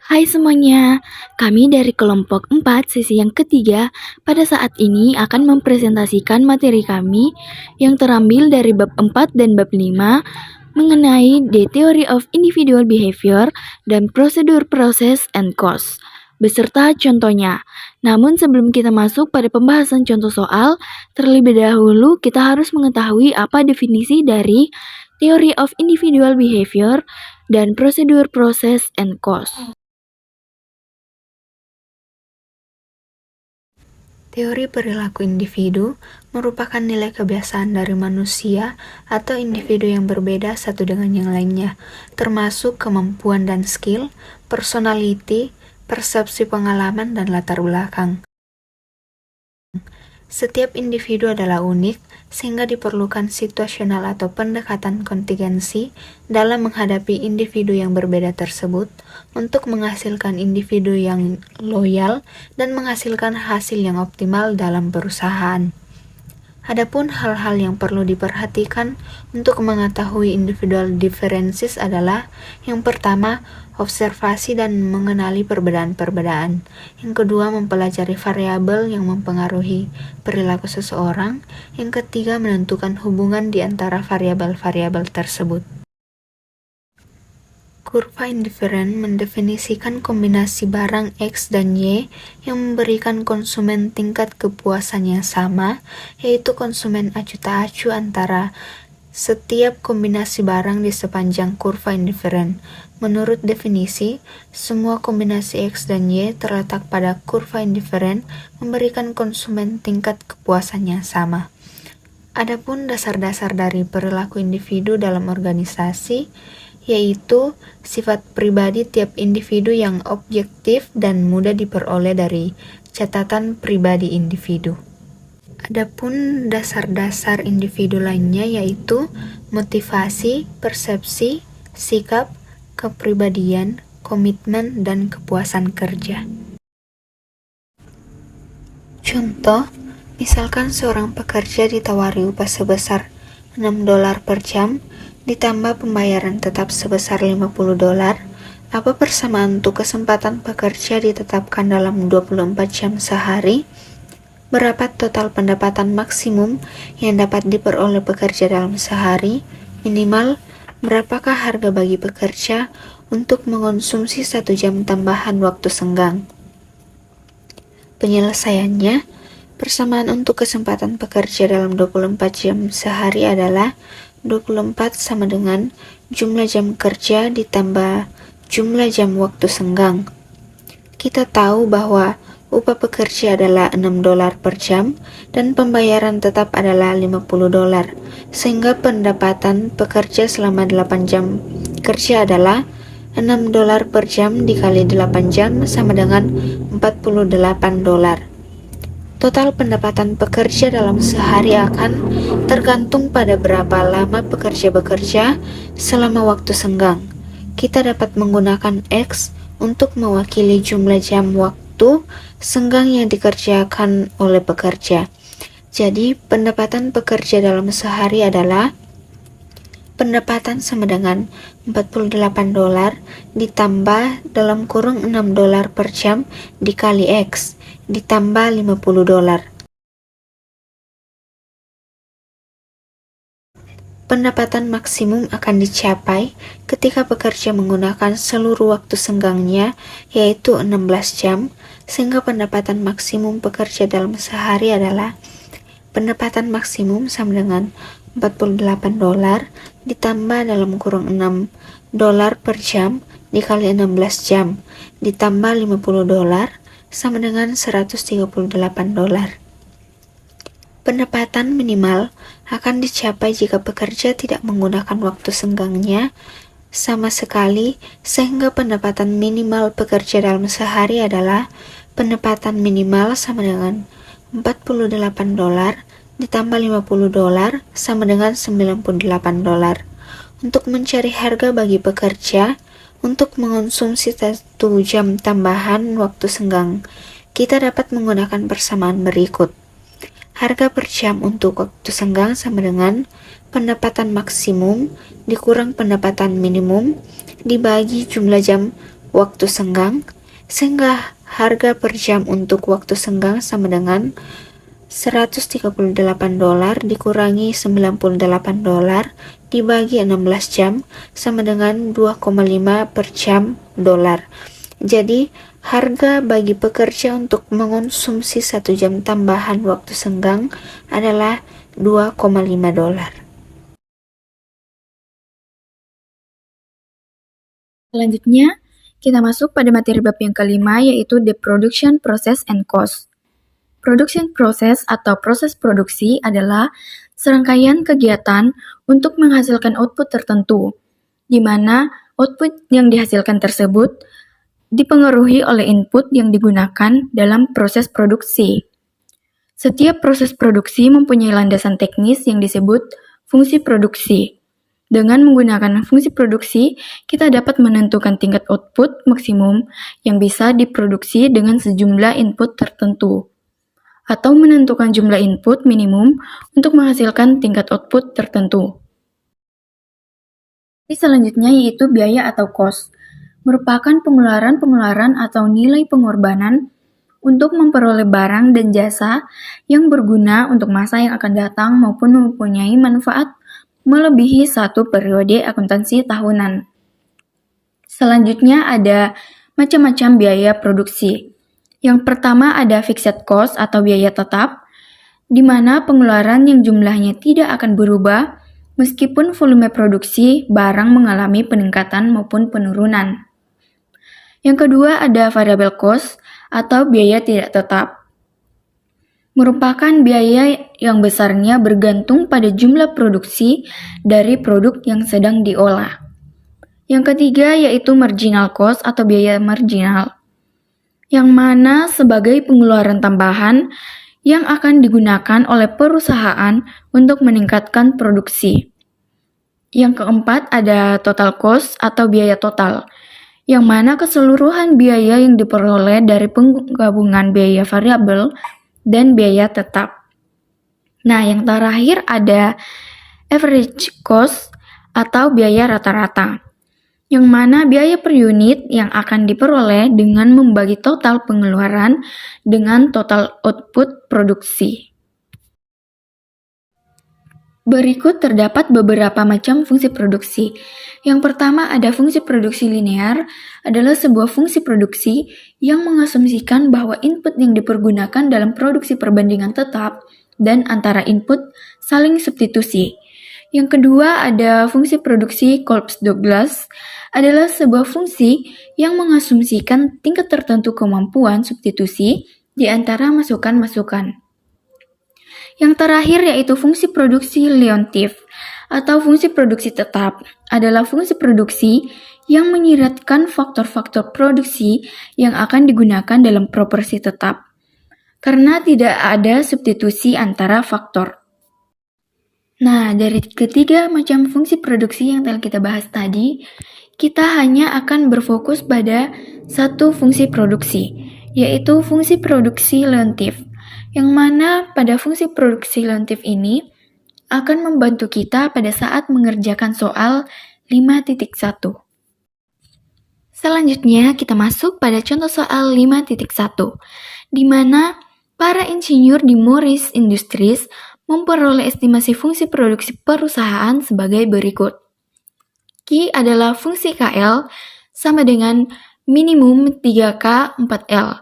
Hai semuanya, kami dari kelompok 4 sesi yang ketiga pada saat ini akan mempresentasikan materi kami yang terambil dari bab 4 dan bab 5 mengenai The Theory of Individual Behavior dan Prosedur Process and Cause, beserta contohnya. Namun sebelum kita masuk pada pembahasan contoh soal, terlebih dahulu kita harus mengetahui apa definisi dari Theory of Individual Behavior dan Prosedur Process and Cause. Teori perilaku individu merupakan nilai kebiasaan dari manusia atau individu yang berbeda satu dengan yang lainnya, termasuk kemampuan dan skill, personality, persepsi pengalaman, dan latar belakang. Setiap individu adalah unik, sehingga diperlukan situasional atau pendekatan kontingensi dalam menghadapi individu yang berbeda tersebut untuk menghasilkan individu yang loyal dan menghasilkan hasil yang optimal dalam perusahaan. Adapun hal-hal yang perlu diperhatikan untuk mengetahui individual differences adalah yang pertama, observasi dan mengenali perbedaan-perbedaan. Yang kedua, mempelajari variabel yang mempengaruhi perilaku seseorang. Yang ketiga, menentukan hubungan di antara variabel-variabel tersebut. Kurva indiferen mendefinisikan kombinasi barang X dan Y yang memberikan konsumen tingkat kepuasan yang sama, yaitu konsumen acuh tak acuh antara setiap kombinasi barang di sepanjang kurva indiferen. Menurut definisi, semua kombinasi X dan Y terletak pada kurva indiferen memberikan konsumen tingkat kepuasan yang sama. Adapun dasar-dasar dari perilaku individu dalam organisasi, yaitu sifat pribadi tiap individu yang objektif dan mudah diperoleh dari catatan pribadi individu. Adapun dasar-dasar individu lainnya yaitu motivasi, persepsi, sikap, kepribadian, komitmen, dan kepuasan kerja. Contoh, misalkan seorang pekerja ditawari upah sebesar $6 per jam, ditambah pembayaran tetap sebesar $50, apa persamaan untuk kesempatan pekerja ditetapkan dalam 24 jam sehari? Berapa total pendapatan maksimum yang dapat diperoleh pekerja dalam sehari? Minimal, berapakah harga bagi pekerja untuk mengonsumsi 1 jam tambahan waktu senggang? Penyelesaiannya, persamaan untuk kesempatan pekerja dalam 24 jam sehari adalah 24 sama dengan jumlah jam kerja ditambah jumlah jam waktu senggang. Kita tahu bahwa upah pekerja adalah $6 per jam dan pembayaran tetap adalah $50, sehingga pendapatan pekerja selama 8 jam kerja adalah $6 per jam dikali 8 jam sama dengan $48. Total pendapatan pekerja dalam sehari akan tergantung pada berapa lama pekerja bekerja selama waktu senggang. Kita dapat menggunakan X untuk mewakili jumlah jam waktu senggang yang dikerjakan oleh pekerja. Jadi, pendapatan pekerja dalam sehari adalah pendapatan sama dengan $48 ditambah dalam kurung $6 per jam dikali X ditambah $50. Pendapatan maksimum akan dicapai ketika pekerja menggunakan seluruh waktu senggangnya, yaitu 16 jam, sehingga pendapatan maksimum pekerja dalam sehari adalah pendapatan maksimum sama dengan $48 ditambah dalam kurung $6 per jam dikali 16 jam ditambah $50 sama dengan $138. Pendapatan minimal akan dicapai jika pekerja tidak menggunakan waktu senggangnya sama sekali, sehingga pendapatan minimal pekerja dalam sehari adalah pendapatan minimal sama dengan $48 ditambah $50 sama dengan $98. Untuk mencari harga bagi pekerja untuk mengonsumsi 1 jam tambahan waktu senggang, kita dapat menggunakan persamaan berikut. Harga per jam untuk waktu senggang sama dengan pendapatan maksimum dikurang pendapatan minimum dibagi jumlah jam waktu senggang, sehingga harga per jam untuk waktu senggang sama dengan $138 dikurangi $98 dibagi 16 jam sama dengan 2,5 per jam dolar. Jadi, harga bagi pekerja untuk mengonsumsi 1 jam tambahan waktu senggang adalah $2,5. Selanjutnya, kita masuk pada materi bab yang kelima, yaitu The Production Process and Cost. Production process atau proses produksi adalah serangkaian kegiatan untuk menghasilkan output tertentu, di mana output yang dihasilkan tersebut dipengaruhi oleh input yang digunakan dalam proses produksi. Setiap proses produksi mempunyai landasan teknis yang disebut fungsi produksi. Dengan menggunakan fungsi produksi, kita dapat menentukan tingkat output maksimum yang bisa diproduksi dengan sejumlah input tertentu, atau menentukan jumlah input minimum untuk menghasilkan tingkat output tertentu. Selanjutnya yaitu biaya atau cost, merupakan pengeluaran atau nilai pengorbanan untuk memperoleh barang dan jasa yang berguna untuk masa yang akan datang maupun mempunyai manfaat melebihi satu periode akuntansi tahunan. Selanjutnya ada macam-macam biaya produksi. Yang pertama ada fixed cost atau biaya tetap, di mana pengeluaran yang jumlahnya tidak akan berubah meskipun volume produksi barang mengalami peningkatan maupun penurunan. Yang kedua ada variable cost atau biaya tidak tetap. Merupakan biaya yang besarnya bergantung pada jumlah produksi dari produk yang sedang diolah. Yang ketiga yaitu marginal cost atau biaya marginal, yang mana sebagai pengeluaran tambahan yang akan digunakan oleh perusahaan untuk meningkatkan produksi. Yang keempat ada total cost atau biaya total, yang mana keseluruhan biaya yang diperoleh dari penggabungan biaya variabel dan biaya tetap. Nah, yang terakhir ada average cost atau biaya rata-rata, yang mana biaya per unit yang akan diperoleh dengan membagi total pengeluaran dengan total output produksi. Berikut terdapat beberapa macam fungsi produksi. Yang pertama ada fungsi produksi linear, adalah sebuah fungsi produksi yang mengasumsikan bahwa input yang dipergunakan dalam produksi perbandingan tetap dan antara input saling substitusi. Yang kedua ada fungsi produksi Kolb-Douglas, adalah sebuah fungsi yang mengasumsikan tingkat tertentu kemampuan substitusi di antara masukan-masukan. Yang terakhir yaitu fungsi produksi Leontief atau fungsi produksi tetap, adalah fungsi produksi yang menyiratkan faktor-faktor produksi yang akan digunakan dalam proporsi tetap, karena tidak ada substitusi antara faktor. Nah, dari ketiga macam fungsi produksi yang telah kita bahas tadi, kita hanya akan berfokus pada satu fungsi produksi, yaitu fungsi produksi Leontief, yang mana pada fungsi produksi Leontief ini akan membantu kita pada saat mengerjakan soal 5.1. Selanjutnya kita masuk pada contoh soal 5.1, di mana para insinyur di Morris Industries memperoleh estimasi fungsi produksi perusahaan sebagai berikut. Q adalah fungsi KL sama dengan minimum 3K 4L.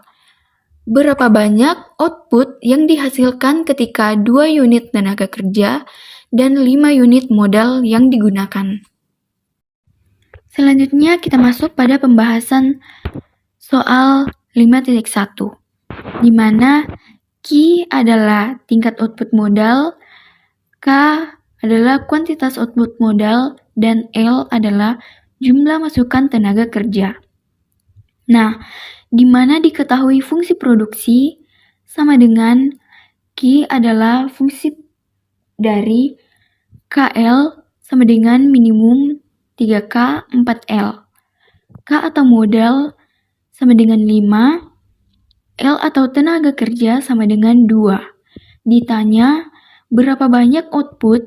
Berapa banyak output yang dihasilkan ketika 2 unit tenaga kerja dan 5 unit modal yang digunakan. Selanjutnya kita masuk pada pembahasan soal 5.1, di mana Q adalah tingkat output modal, K adalah kuantitas output modal, dan L adalah jumlah masukan tenaga kerja. Nah, di mana diketahui fungsi produksi sama dengan Q adalah fungsi dari KL sama dengan minimum 3K 4L. K atau modal sama dengan 5, L atau tenaga kerja sama dengan 2. Ditanya berapa banyak output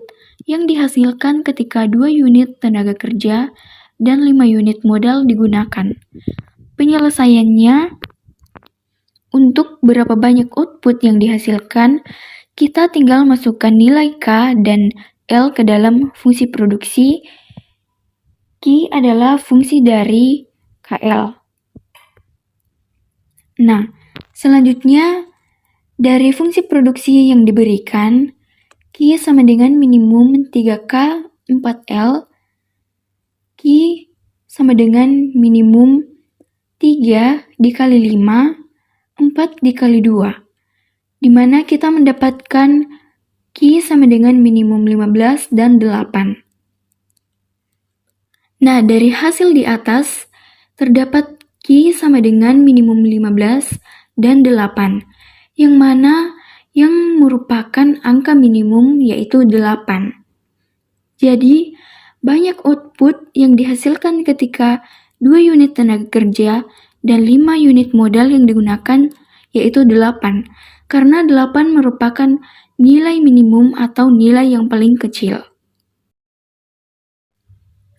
yang dihasilkan ketika 2 unit tenaga kerja dan 5 unit modal digunakan. penyelesaiannya untuk berapa banyak output yang dihasilkan, kita tinggal masukkan nilai K dan L ke dalam fungsi produksi. Q adalah fungsi dari KL. Nah, selanjutnya dari fungsi produksi yang diberikan, Q sama dengan minimum 3K 4L, Q sama dengan minimum 3 dikali 5, 4 dikali 2, di mana kita mendapatkan Q sama dengan minimum 15 dan 8. Nah, dari hasil di atas, terdapat Q sama dengan minimum 15 dan 8, yang mana yang merupakan angka minimum yaitu 8. Jadi, banyak output yang dihasilkan ketika 2 unit tenaga kerja dan 5 unit modal yang digunakan yaitu 8, karena 8 merupakan nilai minimum atau nilai yang paling kecil.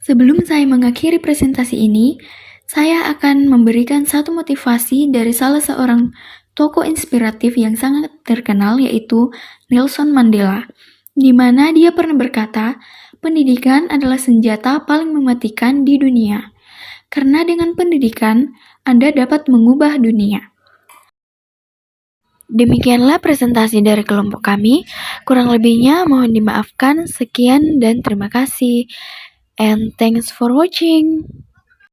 Sebelum saya mengakhiri presentasi ini, saya akan memberikan satu motivasi dari salah seorang tokoh inspiratif yang sangat terkenal yaitu Nelson Mandela, di mana dia pernah berkata, pendidikan adalah senjata paling mematikan di dunia, karena dengan pendidikan Anda dapat mengubah dunia. Demikianlah presentasi dari kelompok kami, kurang lebihnya mohon dimaafkan, sekian dan terima kasih. And thanks for watching.